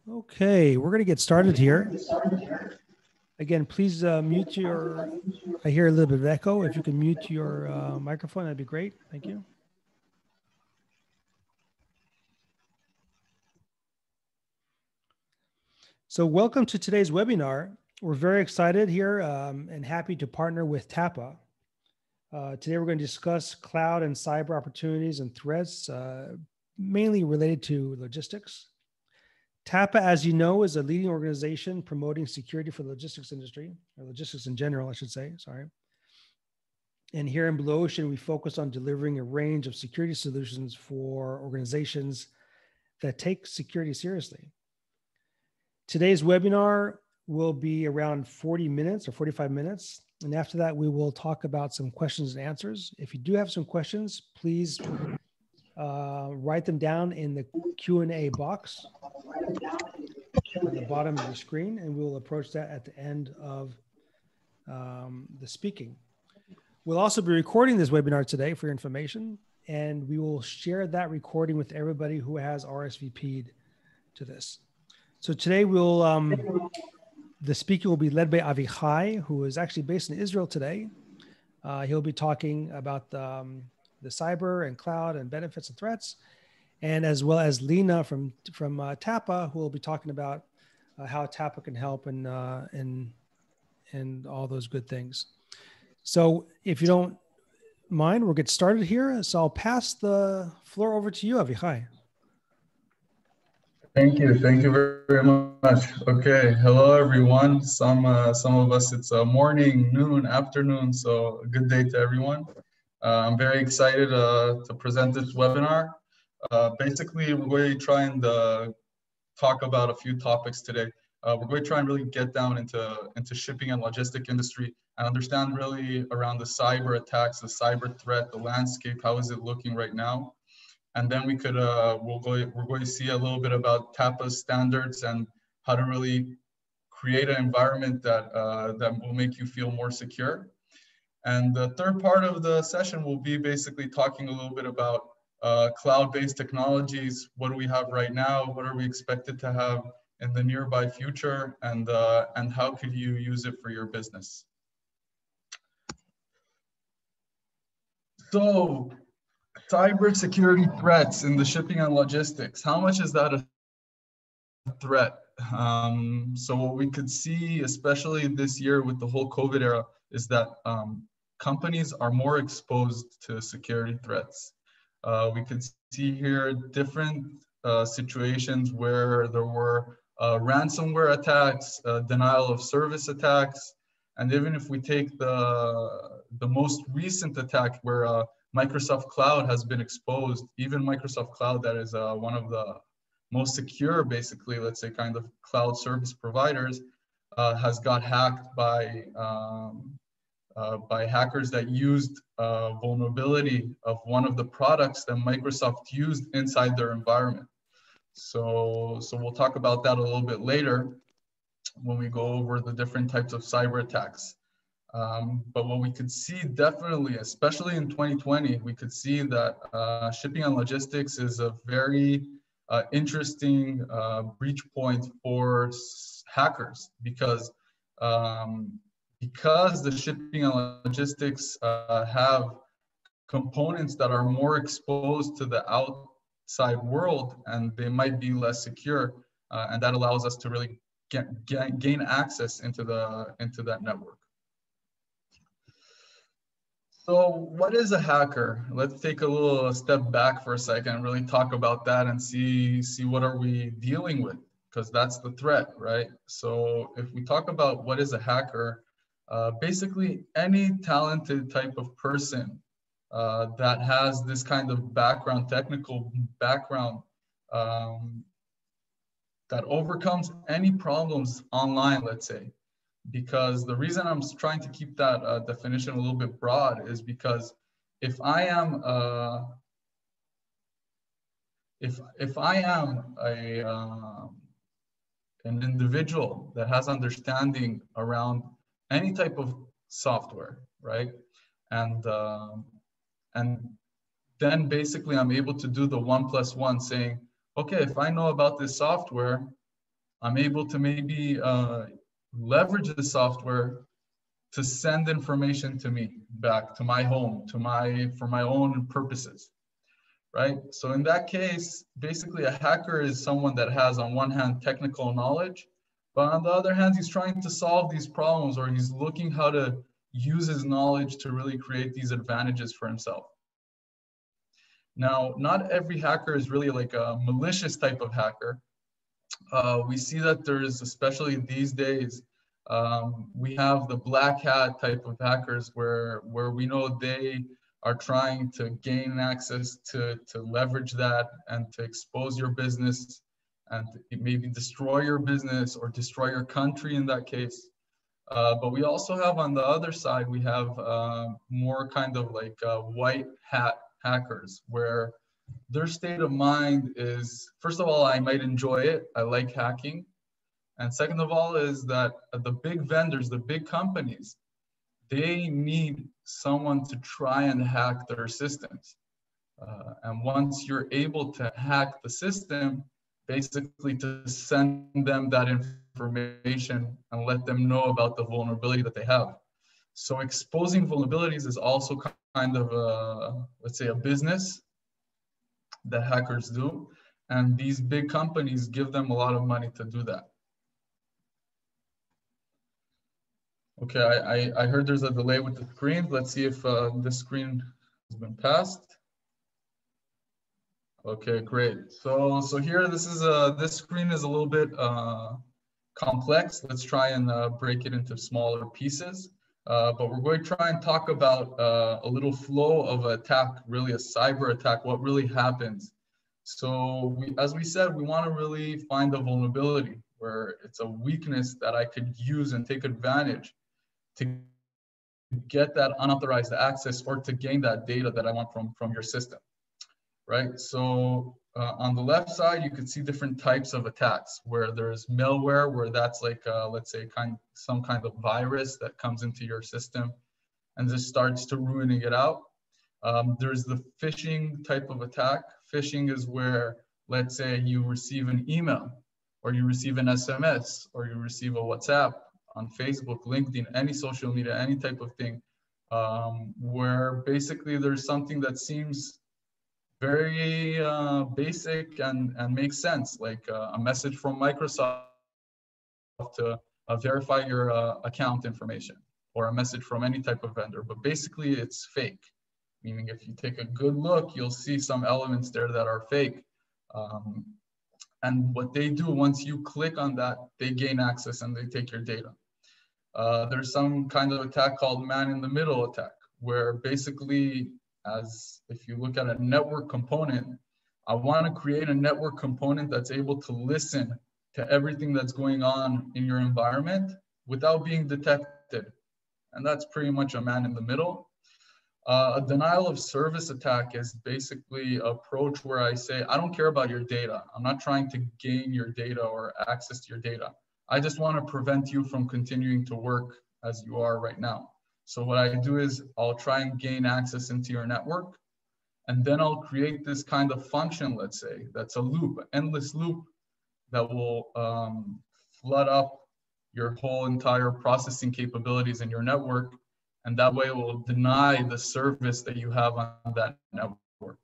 Okay, we're going to get started here. Again, please mute your, I hear a little bit of echo. If you can mute your microphone, that'd be great. Thank you. So welcome to today's webinar. We're very excited here and happy to partner with TAPA. Today, we're going to discuss cloud and cyber opportunities and threats, mainly related to logistics. TAPA, as you know, is a leading organization promoting security for the logistics industry, or logistics in general, I should say, sorry. And here in Blue Ocean, we focus on delivering a range of security solutions for organizations that take security seriously. Today's webinar will be around 40 minutes or 45 minutes. And after that, we will talk about some questions and answers. If you do have some questions, please write them down in the Q&A box on the bottom of your screen, and we'll approach that at the end of the speaking. We'll also be recording this webinar today for your information, and we will share that recording with everybody who has RSVP'd to this. So today the speaker will be led by Avichai, who is actually based in Israel today. He'll be talking about the cyber and cloud and benefits and threats, and as well as Lena from TAPA, who will be talking about how TAPA can help and all those good things. So if you don't mind, we'll get started here. So I'll pass the floor over to you, Avichai. Thank you very much. Okay, hello everyone. Some of us it's morning, noon, afternoon, so a good day to everyone. I'm very excited to present this webinar. Basically, we're going to try and talk about a few topics today. We're going to try and really get down into shipping and logistic industry and understand really around the cyber attacks, the cyber threat, the landscape, how is it looking right now? And then we could, we're going to see a little bit about TAPA's standards and how to really create an environment that, that will make you feel more secure. And the third part of the session will be basically talking a little bit about cloud-based technologies. What do we have right now? What are we expected to have in the nearby future? And how could you use it for your business? So, cybersecurity threats in the shipping and logistics. How much is that a threat? So what we could see, especially this year with the whole COVID era, is that companies are more exposed to security threats. We could see here different situations where there were ransomware attacks, denial of service attacks, and even if we take the most recent attack where Microsoft Cloud has been exposed, even Microsoft Cloud, that is one of the most secure, basically, let's say, kind of cloud service providers, has got hacked by hackers that used vulnerability of one of the products that Microsoft used inside their environment. So we'll talk about that a little bit later when we go over the different types of cyber attacks. But what we could see definitely, especially in 2020, we could see that shipping and logistics is a very interesting breach point for hackers because the shipping and logistics have components that are more exposed to the outside world and they might be less secure, and that allows us to really gain access into that network. So what is a hacker? Let's take a little step back for a second and really talk about that and see what are we dealing with, because that's the threat, right? So if we talk about what is a hacker, basically any talented type of person that has this kind of background, technical background, that overcomes any problems online, let's say. Because the reason I'm trying to keep that definition a little bit broad is because if I am an individual that has understanding around any type of software, right, and then basically I'm able to do the 1+1, saying, okay, if I know about this software, I'm able to maybe leverage the software to send information to me back to my home, for my own purposes, right? So in that case, basically a hacker is someone that has on one hand technical knowledge, but on the other hand, he's trying to solve these problems, or he's looking how to use his knowledge to really create these advantages for himself. Now, not every hacker is really like a malicious type of hacker. We see that there's, especially these days, we have the black hat type of hackers where we know they are trying to gain access to leverage that and to expose your business and maybe destroy your business or destroy your country in that case. But we also have on the other side, we have more kind of like white hat hackers where their state of mind is, first of all, I might enjoy it. I like hacking. And second of all is that the big vendors, the big companies, they need someone to try and hack their systems. And once you're able to hack the system, basically to send them that information and let them know about the vulnerability that they have. So exposing vulnerabilities is also kind of a, let's say, a business that hackers do. And these big companies give them a lot of money to do that. Okay, I heard there's a delay with the screen. Let's see if this screen has been passed. Okay, great. So here, this screen is a little bit complex. Let's try and break it into smaller pieces. But we're going to try and talk about a little flow of attack, really a cyber attack, what really happens. So as we said, we want to really find a vulnerability where it's a weakness that I could use and take advantage to get that unauthorized access or to gain that data that I want from your system, right? So on the left side, you can see different types of attacks where there's malware, where that's like, let's say, some kind of virus that comes into your system and just starts to ruining it out. There's the phishing type of attack. Phishing is where, let's say, you receive an email or you receive an SMS or you receive a WhatsApp on Facebook, LinkedIn, any social media, any type of thing, where basically there's something that seems very basic and makes sense, like a message from Microsoft to verify your account information, or a message from any type of vendor, but basically it's fake. Meaning if you take a good look, you'll see some elements there that are fake. And what they do, once you click on that, they gain access and they take your data. There's some kind of attack called man-in-the-middle attack, where basically, as if you look at a network component, I want to create a network component that's able to listen to everything that's going on in your environment without being detected. And that's pretty much a man in the middle. A denial of service attack is basically an approach where I say, I don't care about your data. I'm not trying to gain your data or access to your data. I just want to prevent you from continuing to work as you are right now. So what I do is I'll try and gain access into your network, and then I'll create this kind of function, let's say, that's a loop, an endless loop that will flood up your whole entire processing capabilities in your network. And that way it will deny the service that you have on that network.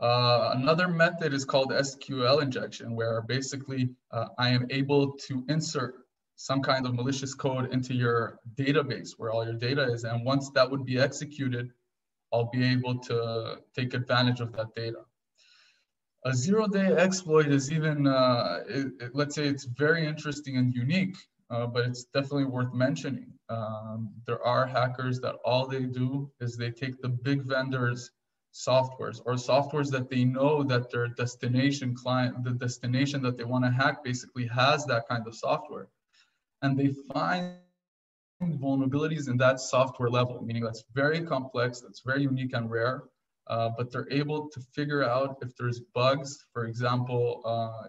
Another method is called SQL injection, where basically I am able to insert some kind of malicious code into your database where all your data is. And once that would be executed, I'll be able to take advantage of that data. A zero-day exploit is even, let's say it's very interesting and unique, but it's definitely worth mentioning. There are hackers that all they do is they take the big vendors' softwares or softwares that they know that their destination client, the destination that they want to hack basically has that kind of software. And they find vulnerabilities in that software level, meaning that's very complex, that's very unique and rare. But they're able to figure out if there's bugs. For example,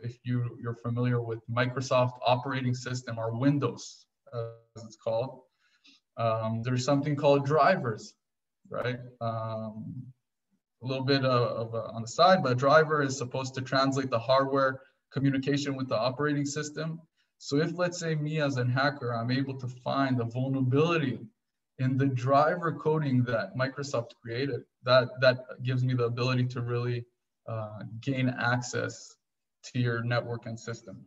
if you're familiar with Microsoft operating system or Windows, as it's called, there's something called drivers, right? A little bit on the side, but a driver is supposed to translate the hardware communication with the operating system. So if, let's say, me as a hacker, I'm able to find a vulnerability in the driver coding that Microsoft created, that gives me the ability to really gain access to your network and system.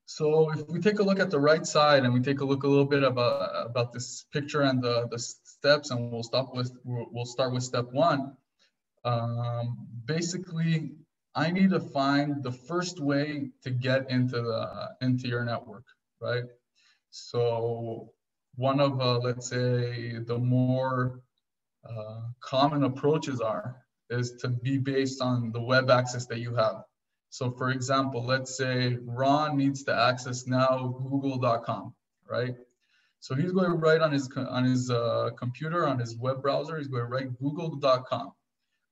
So if we take a look at the right side and we take a look a little bit about this picture and the steps, and we'll start with step one. Basically, I need to find the first way to get into your network, right? So one of let's say the more common approaches is to be based on the web access that you have. So for example, let's say Ron needs to access now google.com, right? So he's going to write on his computer, on his web browser, he's going to write google.com.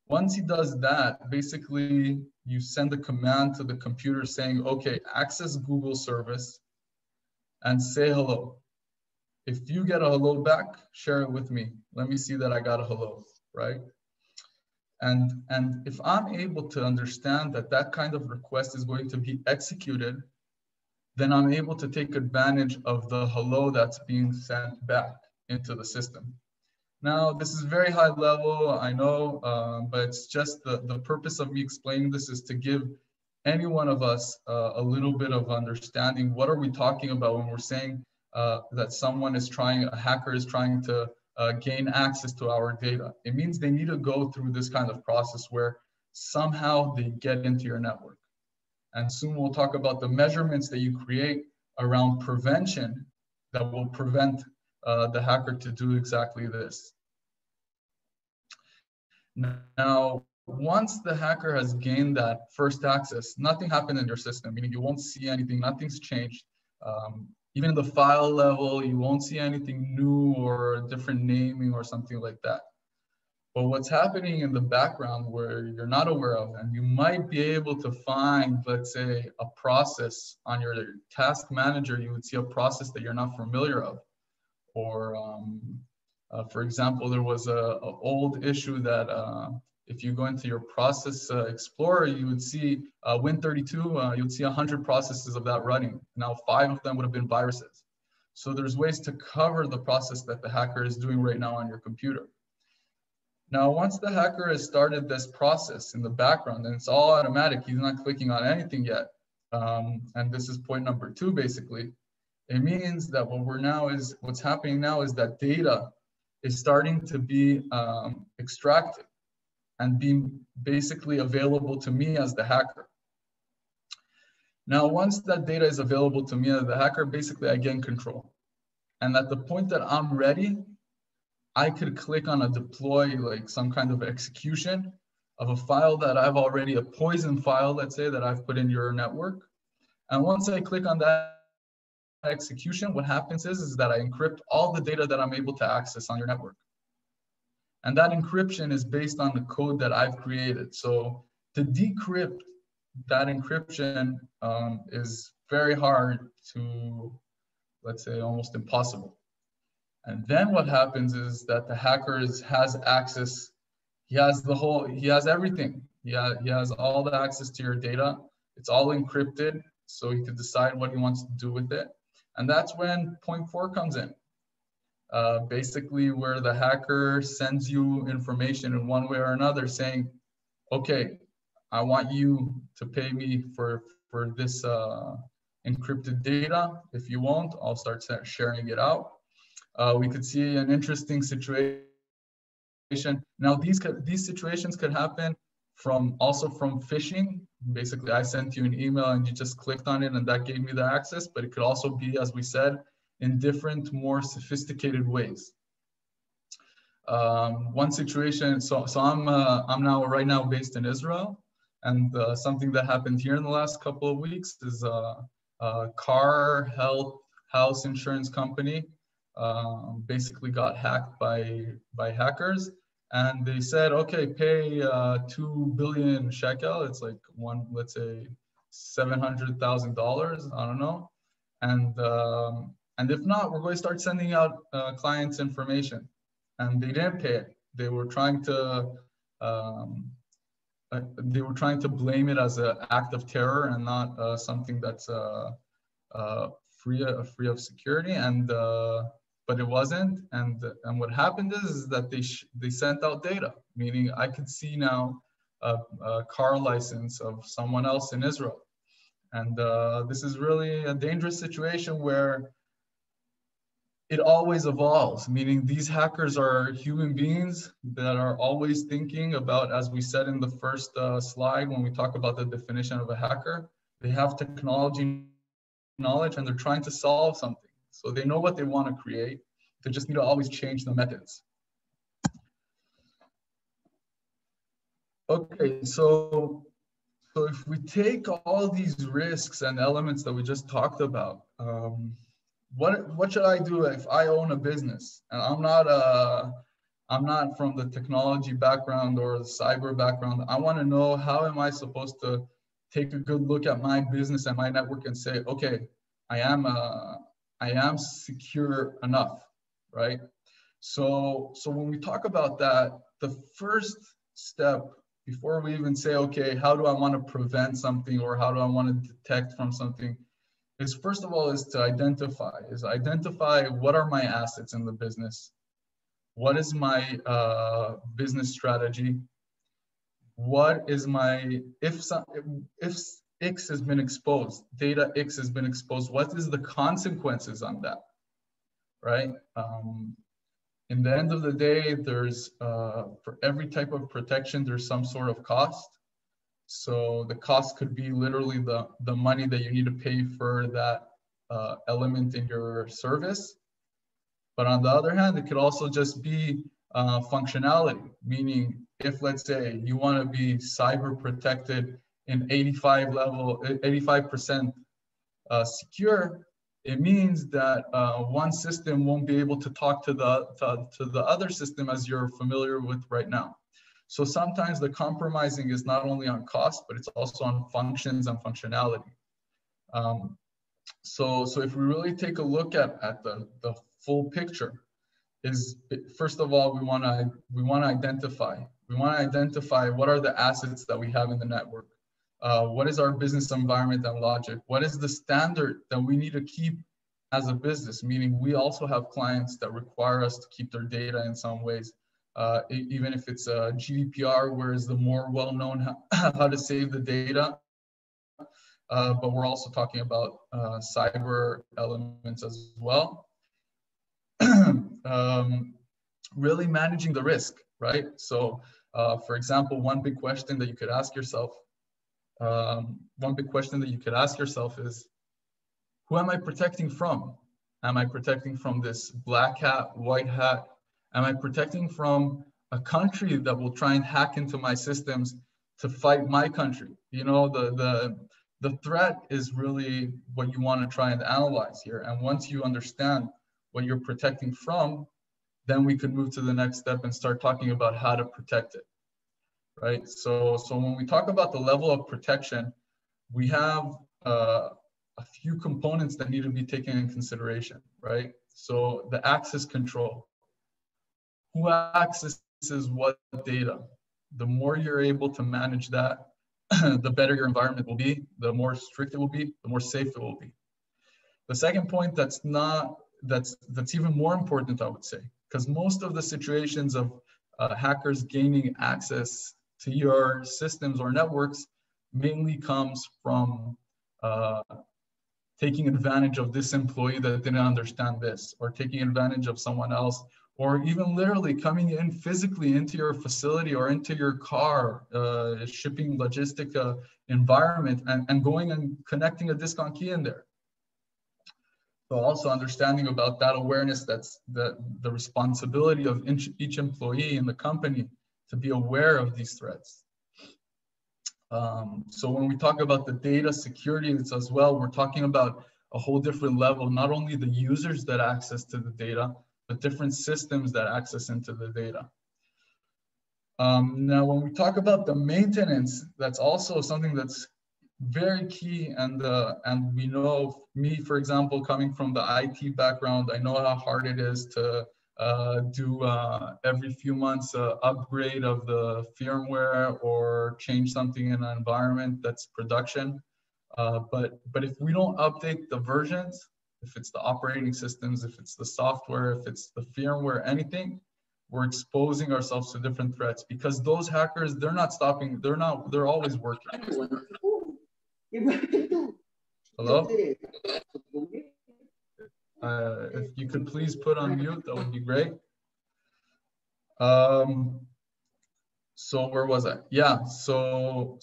Once he does that, basically you send a command to the computer saying, okay, access Google service and say hello. If you get a hello back, share it with me. Let me see that I got a hello, right? And if I'm able to understand that that kind of request is going to be executed, then I'm able to take advantage of the hello that's being sent back into the system. Now, this is very high level, I know, but it's just the purpose of me explaining this is to give any one of us a little bit of understanding. What are we talking about when we're saying that a hacker is trying to gain access to our data? It means they need to go through this kind of process where somehow they get into your network. And soon we'll talk about the measurements that you create around prevention that will prevent the hacker to do exactly this. Now, once the hacker has gained that first access, nothing happened in your system, meaning you won't see anything, nothing's changed. Even in the file level, you won't see anything new or different naming or something like that. But what's happening in the background where you're not aware of, and you might be able to find, let's say, a process on your task manager, you would see a process that you're not familiar of. Or for example, there was an old issue that if you go into your process explorer, you would see Win32, you'd see 100 processes of that running. Now 5 of them would have been viruses. So there's ways to cover the process that the hacker is doing right now on your computer. Now, once the hacker has started this process in the background, and it's all automatic, he's not clicking on anything yet. And this is point number 2, basically. It means that what's happening now is that data is starting to be extracted and being basically available to me as the hacker. Now, once that data is available to me as the hacker, basically I gain control. And at the point that I'm ready, I could click on a deploy, like some kind of execution of a file that I've already, a poison file, let's say, that I've put in your network. And once I click on that execution, what happens is that I encrypt all the data that I'm able to access on your network. And that encryption is based on the code that I've created. So to decrypt that encryption is very hard to, let's say, almost impossible. And then what happens is that the hacker has access. He has everything. He has all the access to your data. It's all encrypted, so he could decide what he wants to do with it. And that's when point 4 comes in. Basically where the hacker sends you information in one way or another saying, okay, I want you to pay me for this encrypted data. If you won't, I'll start sharing it out. We could see an interesting situation. Now, these situations could happen also from phishing. Basically, I sent you an email and you just clicked on it and that gave me the access, but it could also be, as we said, in different, more sophisticated ways. One situation, so I'm right now based in Israel, and something that happened here in the last couple of weeks is a car health house insurance company basically got hacked by hackers, and they said, okay, pay 2 billion shekel. It's like let's say $700,000. I don't know, and if not, we're going to start sending out clients' information. And they didn't pay it. They were trying to they were trying to blame it as an act of terror and not something that's free of security, and but it wasn't. And what happened is that they sent out data, meaning I could see now a car license of someone else in Israel, and this is really a dangerous situation where it always evolves, meaning these hackers are human beings that are always thinking about, as we said in the first slide when we talk about the definition of a hacker, they have technology knowledge and they're trying to solve something. So they know what they want to create. They just need to always change the methods. Okay, so if we take all these risks and elements that we just talked about, what should I do if I own a business and I'm not from the technology background or the cyber background? I want to know, how am I supposed to take a good look at my business and my network and say, okay, I am secure enough, right? So when we talk about that, the first step before we even say, okay, how do I want to prevent something or how do I want to detect from something, is first of all is to identify what are my assets in the business, what is my business strategy, what is my, if X has been exposed, data X has been exposed, what is the consequences on that, right? In the end of the day, there's, for every type of protection, there's some sort of cost. So the cost could be literally the money that you need to pay for that element in your service. But on the other hand, it could also just be functionality, meaning if, let's say, you want to be cyber protected in 85% secure, it means that one system won't be able to talk to the other system as you're familiar with right now. So sometimes the compromising is not only on cost, but it's also on functions and functionality. So if we really take a look at the full picture, is first of all, we want to identify what are the assets that we have in the network. What is our business environment and logic? What is the standard that we need to keep as a business? Meaning we also have clients that require us to keep their data in some ways, even if it's a GDPR, where is the more well-known how to save the data. But we're also talking about cyber elements as well. Really managing the risk, right? So for example, one big question that you could ask yourself is, who am I protecting from? Am I protecting from this black hat, white hat? Am I protecting from a country that will try and hack into my systems to fight my country? You know, the threat is really what you want to try and analyze here. And once you understand what you're protecting from, then we could move to the next step and start talking about how to protect it, right? So when we talk about the level of protection, we have a few components that need to be taken in consideration, right? So the access control. Who accesses what data? The more you're able to manage that, the better your environment will be, the more strict it will be, the more safe it will be. The second point that's even more important, I would say, because most of the situations of hackers gaining access to your systems or networks mainly comes from taking advantage of this employee that didn't understand this, or taking advantage of someone else, or even literally coming in physically into your facility or into your car, shipping logistic environment, and going and connecting a disk on key in there. So also understanding about that awareness, that's the responsibility of each employee in the company to be aware of these threats. So when we talk about the data security as well, we're talking about a whole different level, not only the users that access to the data, but different systems that access into the data. Now, when we talk about the maintenance, that's also something that's very key. And we know, me, for example, coming from the IT background, I know how hard it is to do every few months upgrade of the firmware or change something in an environment that's production. But if we don't update the versions, if it's the operating systems, if it's the software, if it's the firmware, anything, we're exposing ourselves to different threats, because those hackers, they're not stopping. They're always working. Hello? If you could please put on mute, that would be great. So where was I? Yeah, so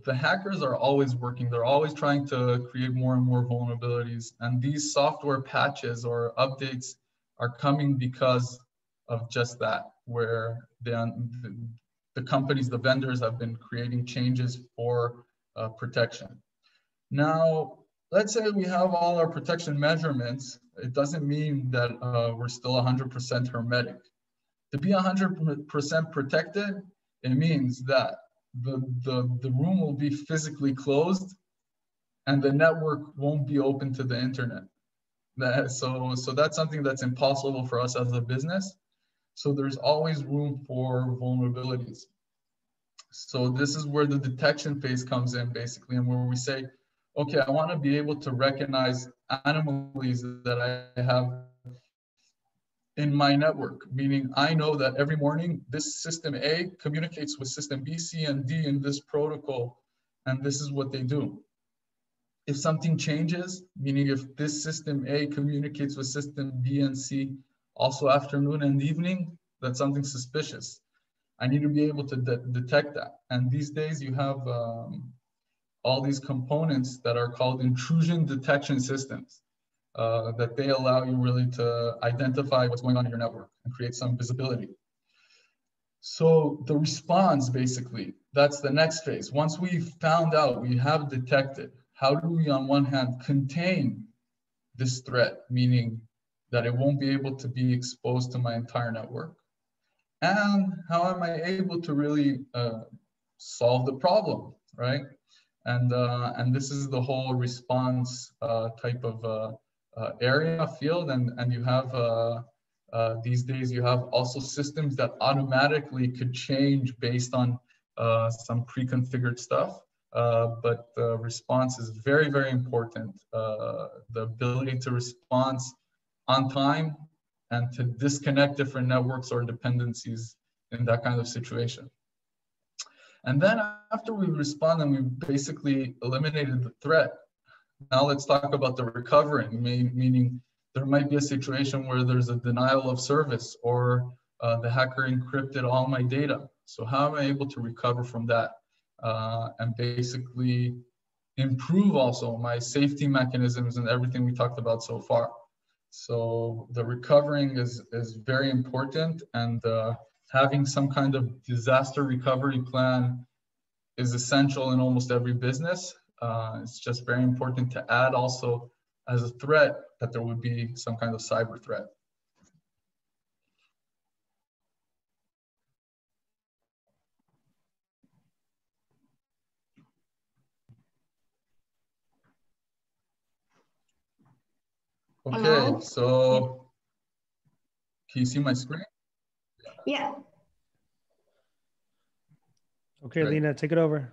the hackers are always working. They're always trying to create more and more vulnerabilities. And these software patches or updates are coming because of just that, where the companies, the vendors have been creating changes for protection. Now, let's say we have all our protection measurements. It doesn't mean that we're still 100% hermetic. To be 100% protected, it means that the room will be physically closed and the network won't be open to the internet. So that's something that's impossible for us as a business. So there's always room for vulnerabilities. So this is where the detection phase comes in, basically, and where we say, okay, I want to be able to recognize anomalies that I have in my network, meaning I know that every morning this system A communicates with system B, C, and D in this protocol, and this is what they do. If something changes, meaning if this system A communicates with system B and C also afternoon and evening, that's something suspicious. I need to be able to detect that. And these days you have all these components that are called intrusion detection systems. That they allow you really to identify what's going on in your network and create some visibility. So the response, basically, that's the next phase. Once we've found out, we have detected, how do we on one hand contain this threat, meaning that it won't be able to be exposed to my entire network? And how am I able to really solve the problem, right? And this is the whole response type of area field, and you have these days you have also systems that automatically could change based on some pre-configured stuff, but the response is very, very important. The ability to respond on time and to disconnect different networks or dependencies in that kind of situation. And then after we respond and we basically eliminated the threat, now let's talk about the recovering, meaning there might be a situation where there's a denial of service or the hacker encrypted all my data. So how am I able to recover from that and basically improve also my safety mechanisms and everything we talked about so far? So the recovering is very important, and having some kind of disaster recovery plan is essential in almost every business. It's just very important to add also as a threat that there would be some kind of cyber threat. Okay, hello? So can you see my screen? Yeah. Okay, great. Lena, take it over.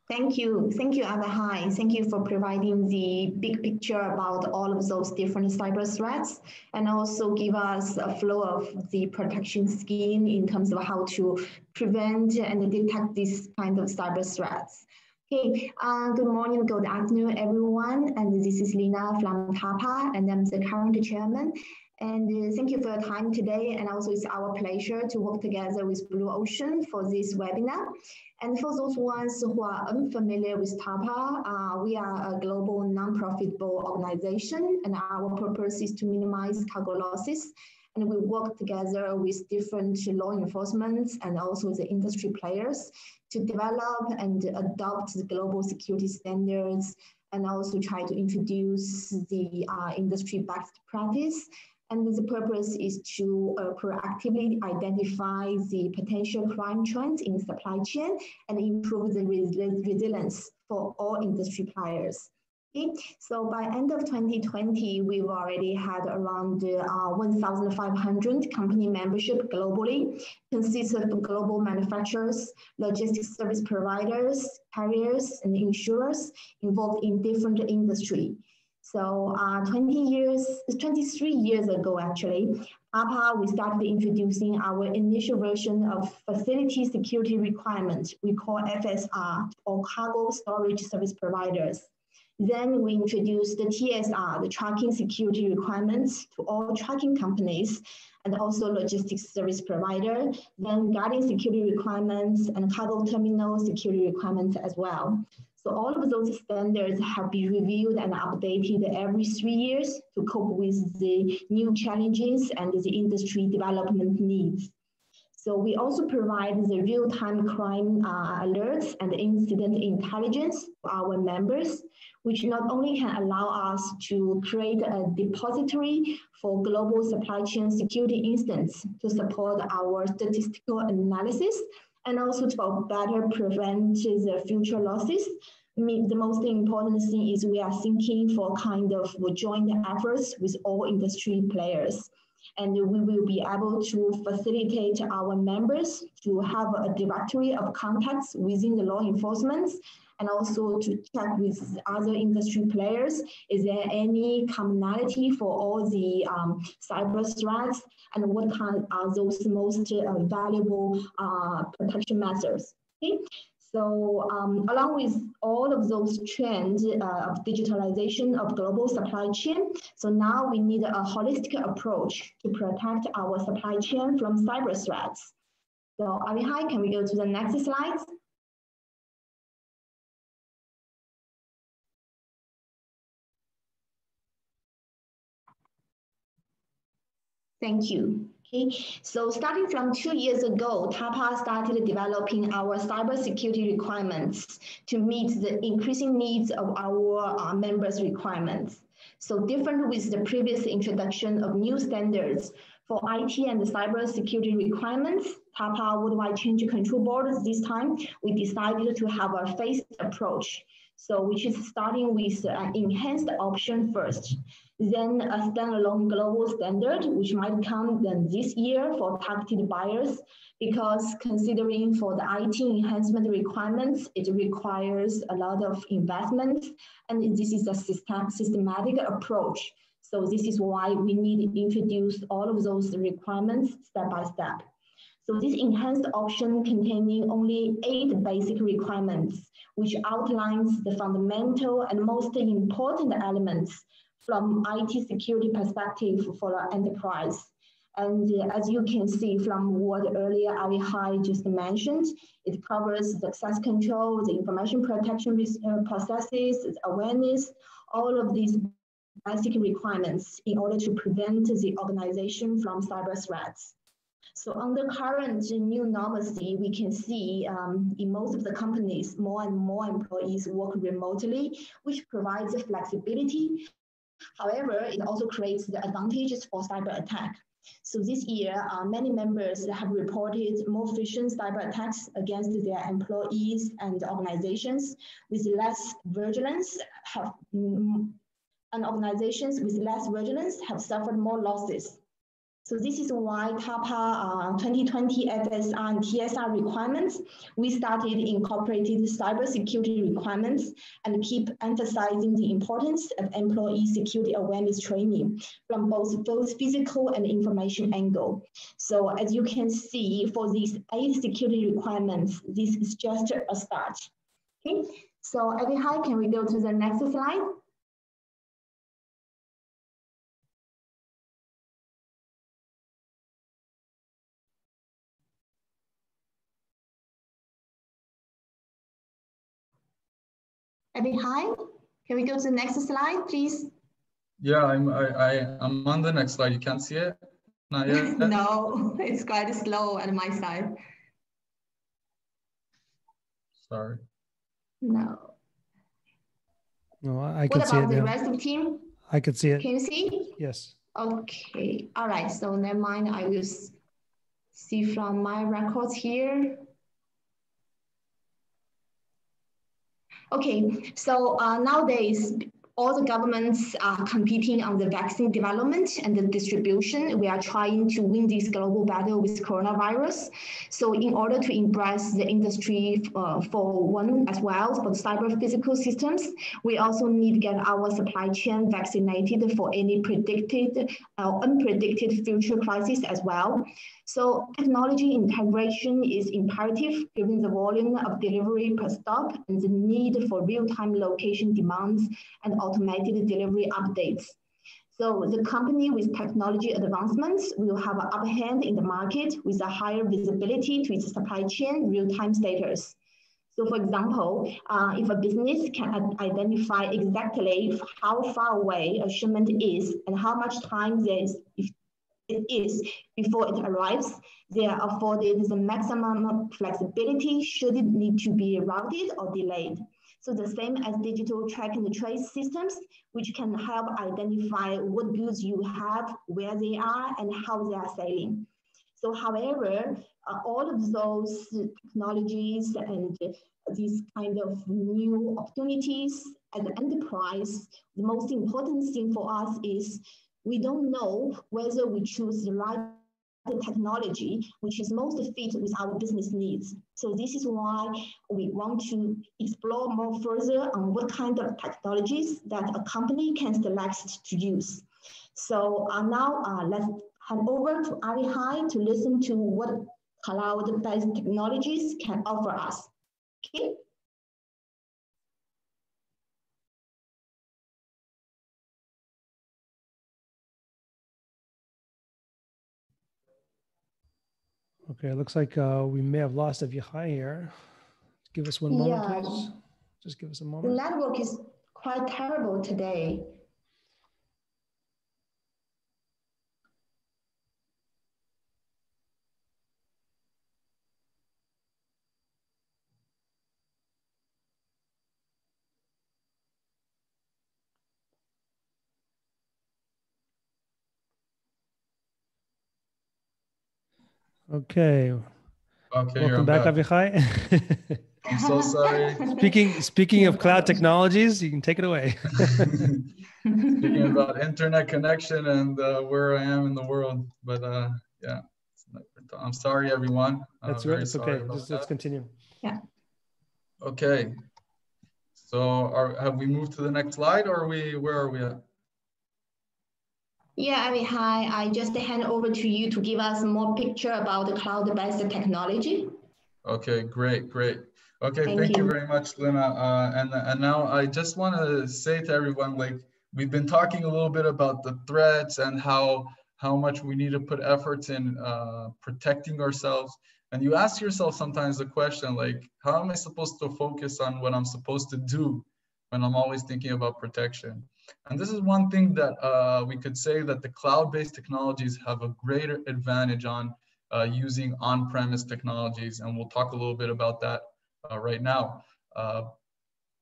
Thank you, Abahai. Thank you for providing the big picture about all of those different cyber threats, and also give us a flow of the protection scheme in terms of how to prevent and detect this kind of cyber threats. Okay, good morning, good afternoon, everyone. And this is Lina from TAPA, and I'm the current chairman. And thank you for your time today. And also it's our pleasure to work together with Blue Ocean for this webinar. And for those ones who are unfamiliar with TAPA, we are a global non-profitable organization, and our purpose is to minimize cargo losses. And we work together with different law enforcement and also the industry players to develop and adopt the global security standards, and also try to introduce the industry best practice. And the purpose is to proactively identify the potential crime trends in the supply chain and improve the resilience for all industry players. Okay. So by end of 2020, we've already had around 1,500 company membership globally, consists of global manufacturers, logistics service providers, carriers, and insurers involved in different industry. So 23 years ago, actually, TAPA, we started introducing our initial version of facility security requirement, we call FSR, or cargo storage service providers. Then we introduced the TSR, the tracking security requirements to all tracking companies and also logistics service provider, then guarding security requirements and cargo terminal security requirements as well. So all of those standards have been reviewed and updated every 3 years to cope with the new challenges and the industry development needs. So we also provide the real-time crime alerts and incident intelligence to our members, which not only can allow us to create a depository for global supply chain security incidents to support our statistical analysis, and also to better prevent the future losses. The most important thing is we are thinking for kind of joint efforts with all industry players. And we will be able to facilitate our members to have a directory of contacts within the law enforcement, and also to check with other industry players, is there any commonality for all the cyber threats, and what kind are those most valuable protection measures. Okay? So along with all of those trends of digitalization of global supply chain, so now we need a holistic approach to protect our supply chain from cyber threats. So Avihai, can we go to the next slide? Thank you. Okay, so starting from 2 years ago, TAPA started developing our cybersecurity requirements to meet the increasing needs of our members' requirements. So different with the previous introduction of new standards for IT and cybersecurity requirements, TAPA Worldwide Change Control Board, this time we decided to have a phased approach. So which is starting with an enhanced option first, then a standalone global standard, which might come then this year for targeted buyers, because considering for the IT enhancement requirements, it requires a lot of investment, and this is a systematic approach. So this is why we need to introduce all of those requirements step by step. So this enhanced option containing only 8 basic requirements, which outlines the fundamental and most important elements from IT security perspective for the enterprise. And as you can see from what earlier Avihai just mentioned, it covers the access control, the information protection processes, awareness, all of these basic requirements in order to prevent the organization from cyber threats. So under current new normalcy, we can see in most of the companies, more and more employees work remotely, which provides flexibility. However, it also creates the advantages for cyber attack. So this year, many members have reported more frequent cyber attacks against their employees and organizations with less vigilance and organizations with less vigilance have suffered more losses. So this is why TAPA 2020 FSR and TSR requirements, we started incorporating cybersecurity requirements and keep emphasizing the importance of employee security awareness training from both physical and information angle. So as you can see, for these 8 security requirements, this is just a start. Okay, so Avihai, can we go to the next slide? Avihai, can we go to the next slide, please? Yeah, I'm on the next slide. You can't see it? Not yet? No, it's quite slow on my side. Sorry. No. No, I can see it now. What about the rest of the team? I can see it. Can you see? Yes. Okay. All right. So never mind. I will see from my records here. Okay. So nowadays, all the governments are competing on the vaccine development and the distribution. We are trying to win this global battle with coronavirus. So in order to embrace the industry for one as well, for the cyber physical systems, we also need to get our supply chain vaccinated for any predicted or unpredicted future crisis as well. So technology integration is imperative given the volume of delivery per stop and the need for real-time location demands and automated delivery updates. So the company with technology advancements will have an upper hand in the market with a higher visibility to its supply chain real-time status. So for example, if a business can identify exactly how far away a shipment is and how much time there is before it arrives, they are afforded the maximum flexibility should it need to be routed or delayed. So the same as digital track and trace systems, which can help identify what goods you have, where they are, and how they are sailing. So however, all of those technologies and these kind of new opportunities as an enterprise, the most important thing for us is we don't know whether we choose the right technology which is most fit with our business needs. So this is why we want to explore more further on what kind of technologies that a company can select to use. So now let's hand over to Avihai to listen to what cloud-based technologies can offer us. Okay. Okay, it looks like we may have lost Avihai here. Give us one moment, please. Just give us a moment. The network is quite terrible today. Okay. Okay, welcome back, Avihai. I'm so sorry. Speaking of cloud technologies, you can take it away. Speaking about internet connection and where I am in the world, but yeah, I'm sorry, everyone. That's right. It's okay. Let's continue. Yeah. Okay. So have we moved to the next slide, or where are we at? Yeah, Avihai, I just hand over to you to give us more picture about the cloud-based technology. Okay, great. Okay, thank you very much, Lina. And now I just want to say to everyone, like, we've been talking a little bit about the threats and how much we need to put efforts in protecting ourselves. And you ask yourself sometimes the question, like, how am I supposed to focus on what I'm supposed to do when I'm always thinking about protection? And this is one thing that we could say that the cloud-based technologies have a greater advantage on using on-premise technologies. And we'll talk a little bit about that right now.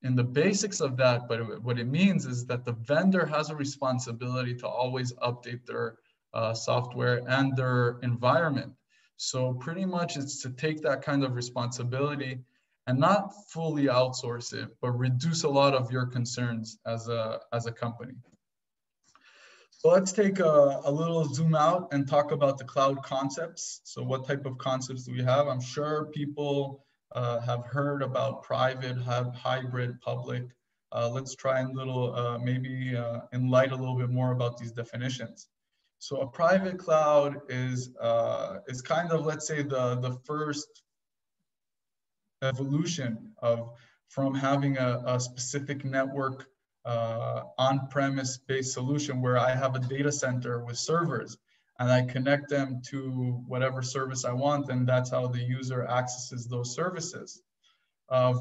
In the basics of that, but what it means is that the vendor has a responsibility to always update their software and their environment. So pretty much it's to take that kind of responsibility and not fully outsource it, but reduce a lot of your concerns as a company. So let's take a little zoom out and talk about the cloud concepts. So what type of concepts do we have? I'm sure people have heard about private, hybrid, public. Let's try and maybe enlighten a little bit more about these definitions. So a private cloud is kind of, let's say, the first evolution from having a specific network on-premise based solution where I have a data center with servers and I connect them to whatever service I want, and that's how the user accesses those services,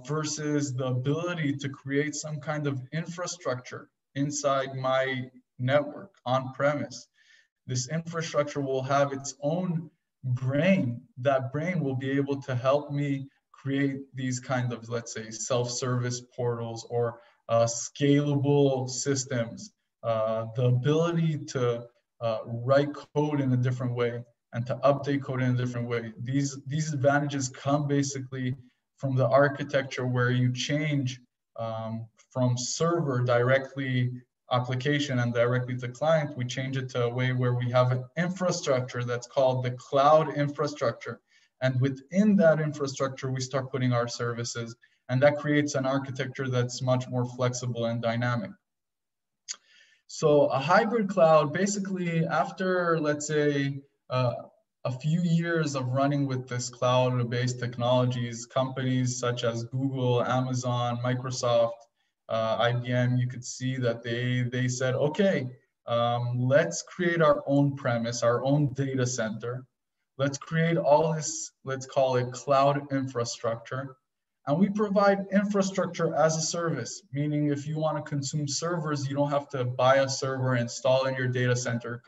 versus the ability to create some kind of infrastructure inside my network on-premise. This infrastructure will have its own brain. That brain will be able to help me create these kind of, let's say, self-service portals or scalable systems, the ability to write code in a different way and to update code in a different way. These advantages come basically from the architecture where you change from server directly application and directly to client, we change it to a way where we have an infrastructure that's called the cloud infrastructure. And within that infrastructure, we start putting our services, and that creates an architecture that's much more flexible and dynamic. So a hybrid cloud, basically after, let's say, a few years of running with this cloud-based technologies, companies such as Google, Amazon, Microsoft, IBM, you could see that they said, okay, let's create our own premise, our own data center. Let's create all this, let's call it cloud infrastructure. And we provide infrastructure as a service, meaning if you want to consume servers, you don't have to buy a server, install in your data center.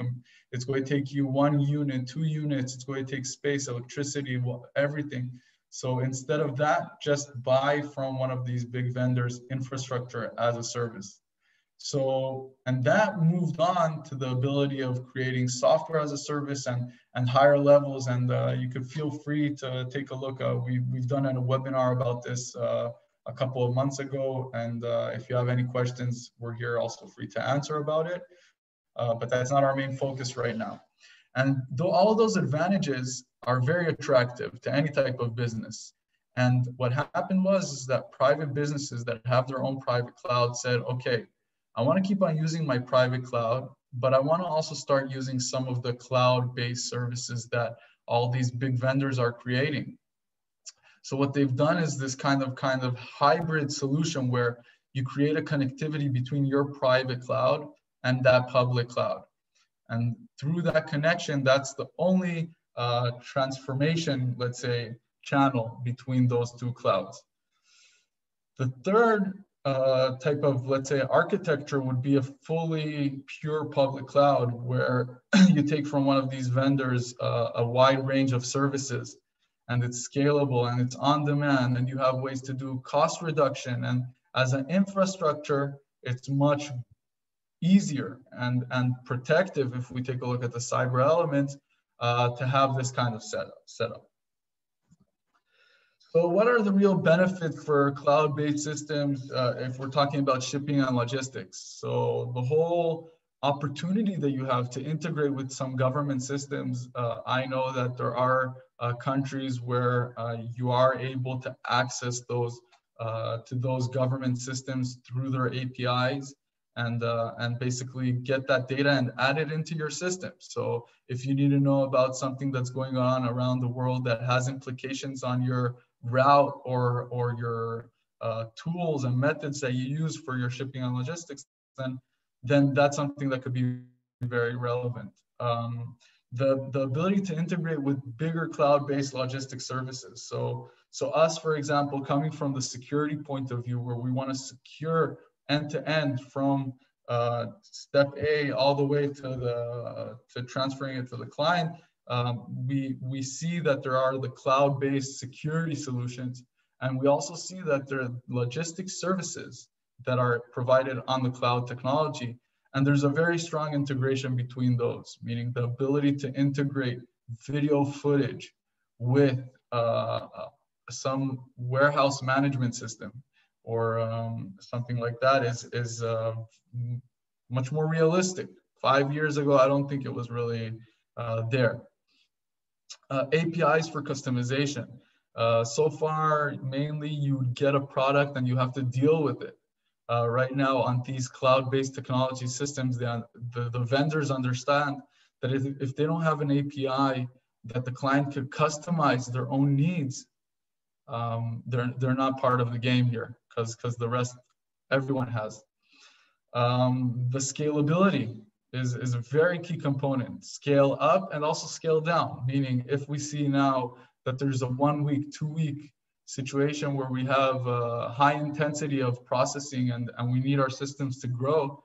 It's going to take you 1 unit, 2 units. It's going to take space, electricity, everything. So instead of that, just buy from one of these big vendors infrastructure as a service. So, and that moved on to the ability of creating software as a service and higher levels. And you could feel free to take a look. We've done a webinar about this a couple of months ago. And if you have any questions, we're here also free to answer about it. But that's not our main focus right now. And though all of those advantages are very attractive to any type of business. And what happened was that private businesses that have their own private cloud said, okay, I want to keep on using my private cloud, but I want to also start using some of the cloud-based services that all these big vendors are creating. So what they've done is this kind of hybrid solution where you create a connectivity between your private cloud and that public cloud. And through that connection, that's the only transformation, let's say, channel between those two clouds. The third type of, let's say, architecture would be a fully pure public cloud where you take from one of these vendors a wide range of services, and it's scalable and it's on demand, and you have ways to do cost reduction. And as an infrastructure, it's much easier and protective, if we take a look at the cyber element, to have this kind of setup. So what are the real benefits for cloud-based systems if we're talking about shipping and logistics? So the whole opportunity that you have to integrate with some government systems, I know that there are countries where you are able to access those to those government systems through their APIs and basically get that data and add it into your system. So if you need to know about something that's going on around the world that has implications on your route or your tools and methods that you use for your shipping and logistics, then that's something that could be very relevant. The ability to integrate with bigger cloud-based logistics services. So us, for example, coming from the security point of view, where we want to secure end-to-end from step A all the way to transferring it to the client, we see that there are the cloud-based security solutions, and we also see that there are logistics services that are provided on the cloud technology. And there's a very strong integration between those, meaning the ability to integrate video footage with some warehouse management system or something like that is much more realistic. 5 years ago, I don't think it was really there. APIs for customization. So far, mainly you get a product and you have to deal with it. Right now on these cloud-based technology systems, the vendors understand that if they don't have an API that the client could customize their own needs, they're not part of the game here because the rest, everyone has. The scalability is a very key component. Scale up and also scale down, meaning if we see now that there's a 1 week, 2 week situation where we have a high intensity of processing and we need our systems to grow,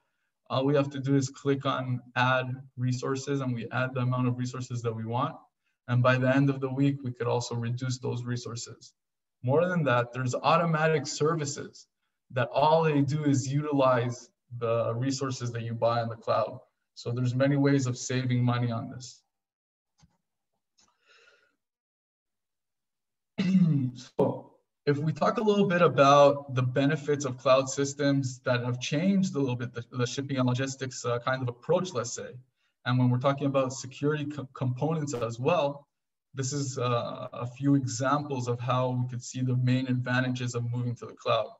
all we have to do is click on add resources and we add the amount of resources that we want. And by the end of the week, we could also reduce those resources. More than that, there's automatic services that all they do is utilize the resources that you buy on the cloud. So there's many ways of saving money on this. So if we talk a little bit about the benefits of cloud systems that have changed a little bit, the shipping and logistics kind of approach, let's say, and when we're talking about security components as well, this is a few examples of how we could see the main advantages of moving to the cloud.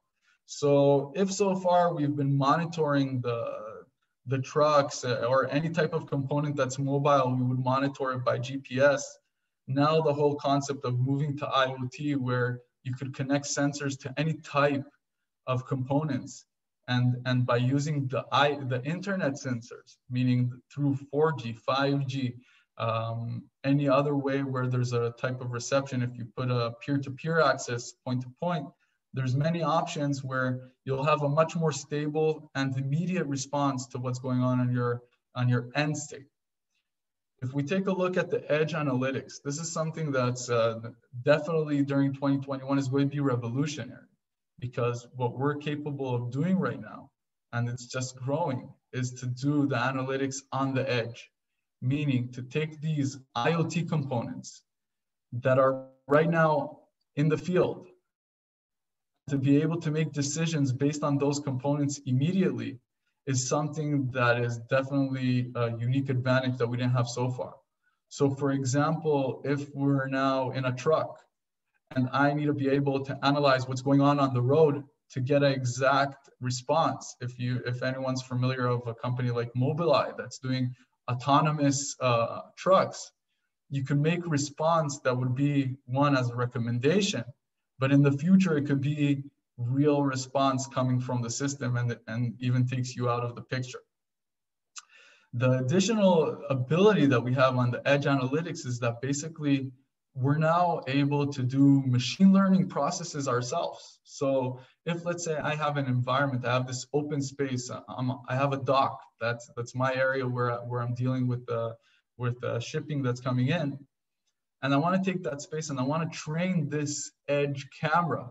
So if so far we've been monitoring the trucks or any type of component that's mobile, we would monitor it by GPS. Now the whole concept of moving to IoT, where you could connect sensors to any type of components, and by using the internet sensors, meaning through 4G, 5G, any other way where there's a type of reception, if you put a peer-to-peer access, point-to-point, there's many options where you'll have a much more stable and immediate response to what's going on your end state. If we take a look at the edge analytics, this is something that's definitely during 2021 is going to be revolutionary, because what we're capable of doing right now, and it's just growing, is to do the analytics on the edge, meaning to take these IoT components that are right now in the field, to be able to make decisions based on those components immediately is something that is definitely a unique advantage that we didn't have so far. So for example, if we're now in a truck and I need to be able to analyze what's going on the road to get an exact response. If anyone's familiar of a company like Mobileye that's doing autonomous trucks, you can make response that would be one as a recommendation, but in the future it could be real response coming from the system and even takes you out of the picture. The additional ability that we have on the edge analytics is that basically we're now able to do machine learning processes ourselves. So if, let's say, I have an environment, I have this open space, I have a dock, that's my area where I'm dealing with the shipping that's coming in, and I want to take that space and I want to train this edge camera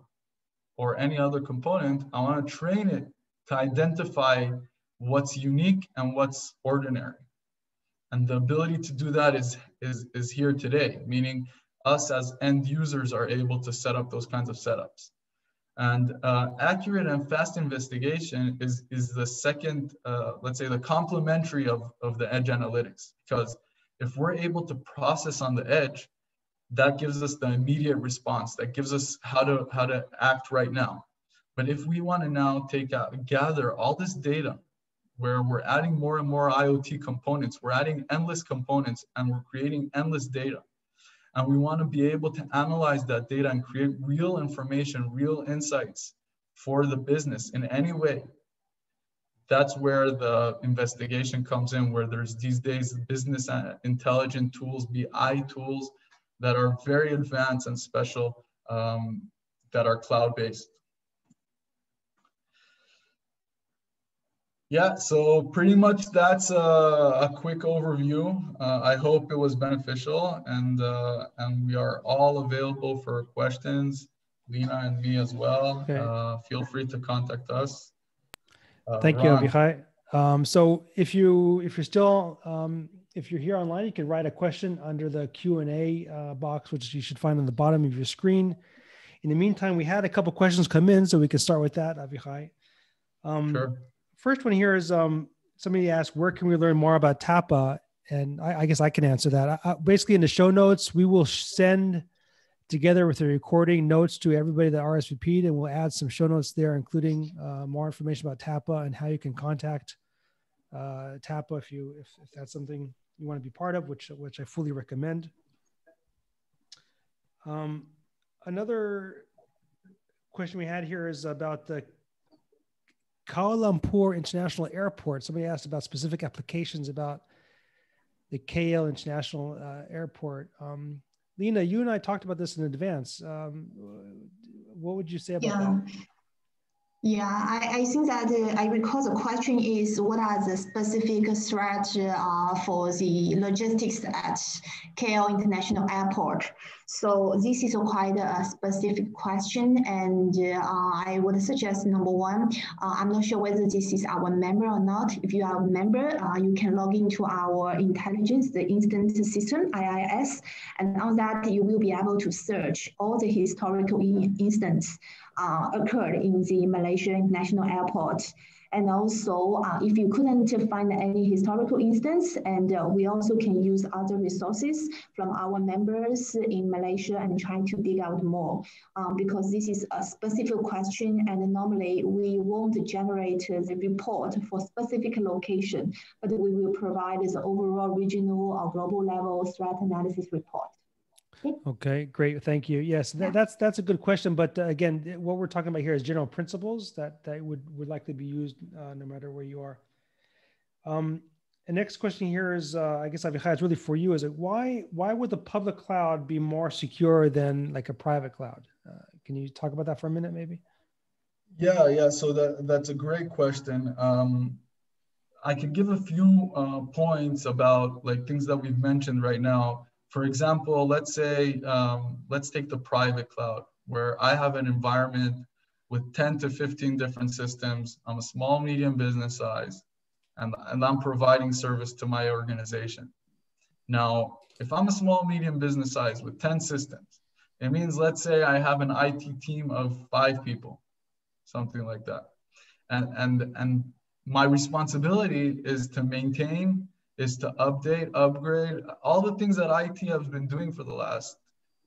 or any other component, I want to train it to identify what's unique and what's ordinary. And the ability to do that is here today, meaning us as end users are able to set up those kinds of setups. And accurate and fast investigation is the second, let's say, the complementary of the edge analytics. Because if we're able to process on the edge, that gives us the immediate response, that gives us how to act right now. But if we want to now gather all this data, where we're adding more and more IoT components, we're adding endless components, and we're creating endless data. And we want to be able to analyze that data and create real information, real insights for the business in any way. That's where the investigation comes in, where there's these days business intelligence tools, BI tools that are very advanced and special, that are cloud-based. Yeah, so pretty much that's a quick overview. I hope it was beneficial, and we are all available for questions, Lena and me as well. Okay. Feel free to contact us. Thank you, Avichai. So if you're here online, you can write a question under the Q&A box, which you should find on the bottom of your screen. In the meantime, we had a couple questions come in, so we can start with that, Avichai. Sure. First one here is somebody asked, where can we learn more about TAPA? And I guess I can answer that. Basically, in the show notes, we will send together with the recording notes to everybody that RSVP'd, and we'll add some show notes there, including more information about TAPA and how you can contact TAPA if that's something you want to be part of, which I fully recommend. Another question we had here is about the Kuala Lumpur International Airport. Somebody asked about specific applications about the KL International Airport. Lena, you and I talked about this in advance. What would you say about that? Yeah, I think that I recall the question is, what are the specific threats for the logistics at KL International Airport? So this is quite a specific question, and I would suggest number one, I'm not sure whether this is our member or not. If you are a member, you can log into our intelligence, the instant system, IIS, and on that you will be able to search all the historical incidents occurred in the Malaysia International Airport. And also, if you couldn't find any historical instance, and we also can use other resources from our members in Malaysia and try to dig out more, because this is a specific question, and normally we won't generate the report for specific location, but we will provide the overall regional or global level threat analysis report. Okay, great. Thank you. Yes, that's a good question. But again, what we're talking about here is general principles that would likely be used no matter where you are. The next question here is, I guess, Avichai, it's really for you. Is it why would the public cloud be more secure than like a private cloud? Can you talk about that for a minute, maybe? Yeah. So that's a great question. I could give a few points about like things that we've mentioned right now. For example, let's say, let's take the private cloud, where I have an environment with 10 to 15 different systems. I'm a small, medium business size, and I'm providing service to my organization. Now, if I'm a small, medium business size with 10 systems, it means, let's say I have an IT team of 5 people, something like that. And my responsibility is to maintain, is to update, upgrade, all the things that IT has been doing for the last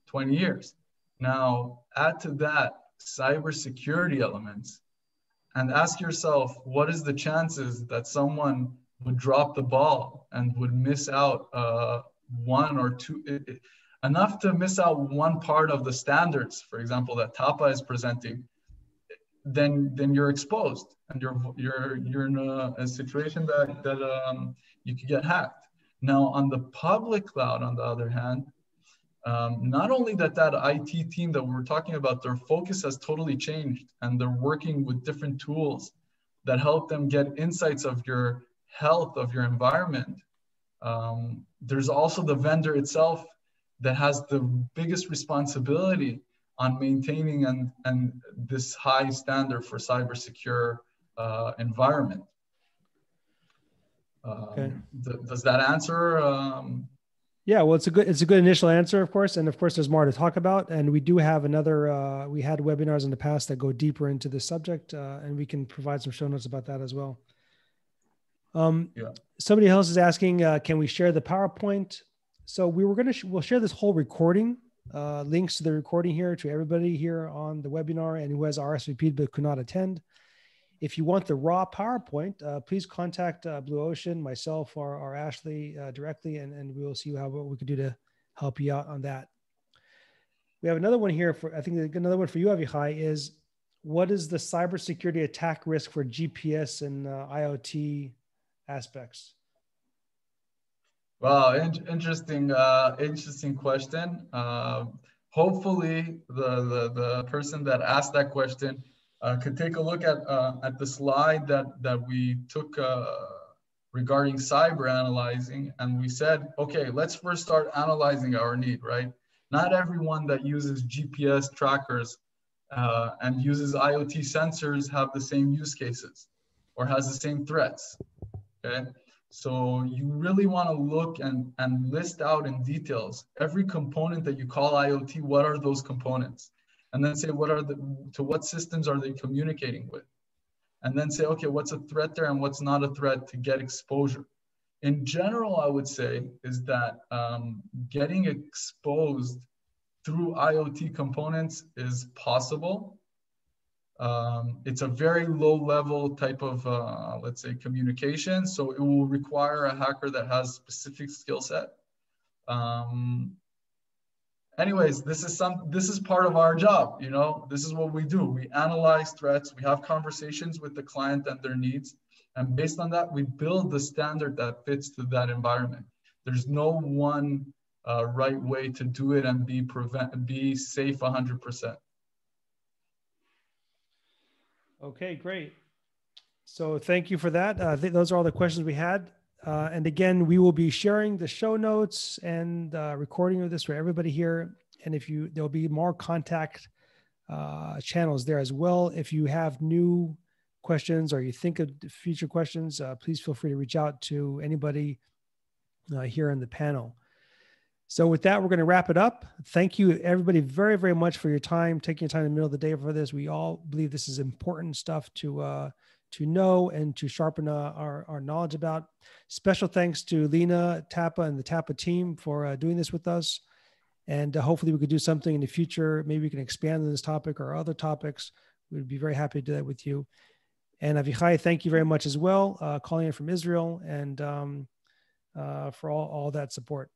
20 years. Now, add to that cybersecurity elements and ask yourself, what is the chances that someone would drop the ball and would miss out one or two, enough to miss out one part of the standards, for example, that TAPA is presenting, then you're exposed, and you're in a situation that you could get hacked. Now, on the public cloud, on the other hand, not only that IT team that we're talking about, their focus has totally changed, and they're working with different tools that help them get insights of your health, of your environment. There's also the vendor itself that has the biggest responsibility on maintaining and this high standard for cybersecure environment. Okay. Does that answer? Yeah, well, it's a good initial answer, of course, and of course, there's more to talk about. And we do have another. We had webinars in the past that go deeper into this subject, and we can provide some show notes about that as well. Somebody else is asking, can we share the PowerPoint? So we'll share this whole recording, links to the recording here to everybody here on the webinar and who has RSVP'd but could not attend. If you want the raw PowerPoint, please contact Blue Ocean, myself, or Ashley directly, and we will see what we can do to help you out on that. We have another one here I think another one for you, Avichai, is what is the cybersecurity attack risk for GPS and IoT aspects? Wow, interesting question. Hopefully the person that asked that question could take a look at the slide that we took regarding cyber analyzing, and we said, okay, let's first start analyzing our need, right? Not everyone that uses GPS trackers and uses IoT sensors have the same use cases or has the same threats, okay? So you really want to look and list out in details every component that you call IoT. What are those components? And then say, to what systems are they communicating with? And then say, okay, what's a threat there and what's not a threat to get exposure? In general, I would say is that getting exposed through IoT components is possible. It's a very low level type of, let's say, communication. So it will require a hacker that has specific skill set. Anyways, this is part of our job, you know, this is what we do. We analyze threats, we have conversations with the client and their needs. And based on that, we build the standard that fits to that environment. There's no one right way to do it and be safe 100%. Okay, great. So thank you for that. I think those are all the questions we had. And again, we will be sharing the show notes and recording of this for everybody here. And there'll be more contact channels there as well. If you have new questions or you think of future questions, please feel free to reach out to anybody here in the panel. So with that, we're going to wrap it up. Thank you, everybody, very, very much for your time, taking your time in the middle of the day for this. We all believe this is important stuff to know and to sharpen our knowledge about. Special thanks to Lena, TAPA, and the TAPA team for doing this with us. And hopefully we could do something in the future. Maybe we can expand on this topic or other topics. We'd be very happy to do that with you. And Avichai, thank you very much as well, calling in from Israel, and for all that support.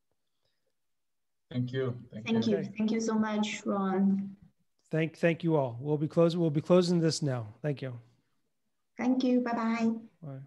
Thank you. Thank you. Thank you so much, Ron. Thank you all. We'll be closing this now. Thank you. Thank you. Bye-bye. Bye.